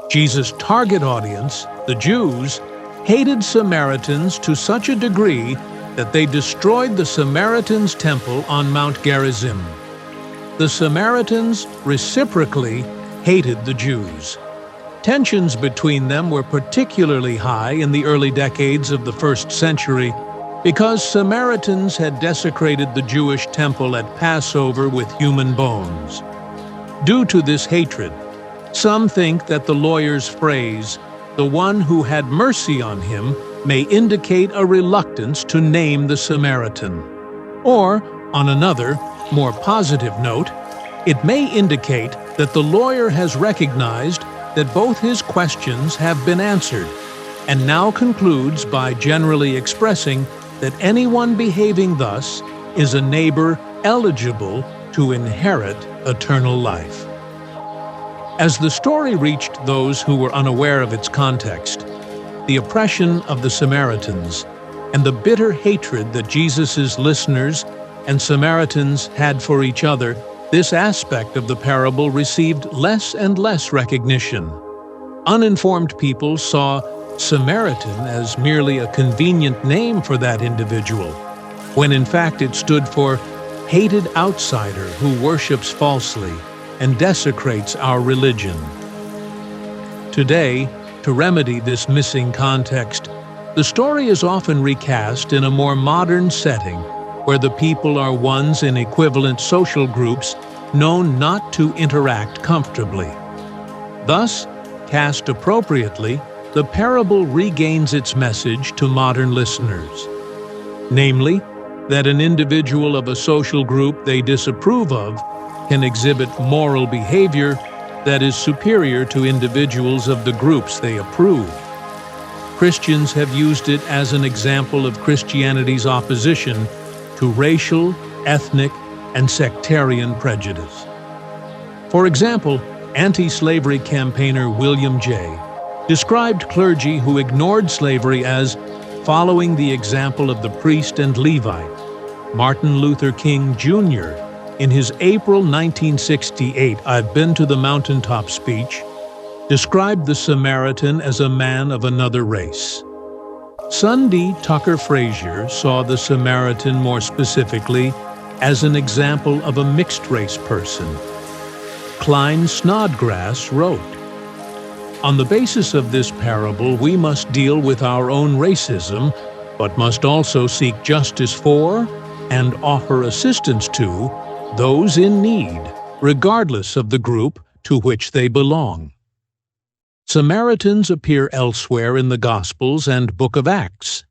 Jesus' target audience, the Jews, hated Samaritans to such a degree that they destroyed the Samaritans' temple on Mount Gerizim. The Samaritans reciprocally hated the Jews. Tensions between them were particularly high in the early decades of the 1st century because Samaritans had desecrated the Jewish temple at Passover with human bones. Due to this hatred, some think that the lawyer's phrase, "the one who had mercy on him," may indicate a reluctance to name the Samaritan. Or, on another, more positive note, it may indicate that the lawyer has recognized that both his questions have been answered, and now concludes by generally expressing that anyone behaving thus is a neighbor eligible to inherit eternal life. As the story reached those who were unaware of its context, the oppression of the Samaritans, and the bitter hatred that Jesus' listeners and Samaritans had for each other, this aspect of the parable received less and less recognition. Uninformed people saw Samaritan as merely a convenient name for that individual, when in fact it stood for hated outsider who worships falsely and desecrates our religion. Today, to remedy this missing context, the story is often recast in a more modern setting where the people are ones in equivalent social groups known not to interact comfortably. Thus, cast appropriately, the parable regains its message to modern listeners, namely, that an individual of a social group they disapprove of can exhibit moral behavior that is superior to individuals of the groups they approve. Christians have used it as an example of Christianity's opposition to racial, ethnic, and sectarian prejudice. For example, anti-slavery campaigner William J. described clergy who ignored slavery as following the example of the priest and Levite. Martin Luther King Jr., in his April 1968 "I've Been to the Mountaintop" speech, described the Samaritan as a man of another race. Sunday Tucker Frazier saw the Samaritan more specifically as an example of a mixed-race person. Klein Snodgrass wrote, "On the basis of this parable, we must deal with our own racism, but must also seek justice for and offer assistance to those in need, regardless of the group to which they belong." Samaritans appear elsewhere in the Gospels and Book of Acts.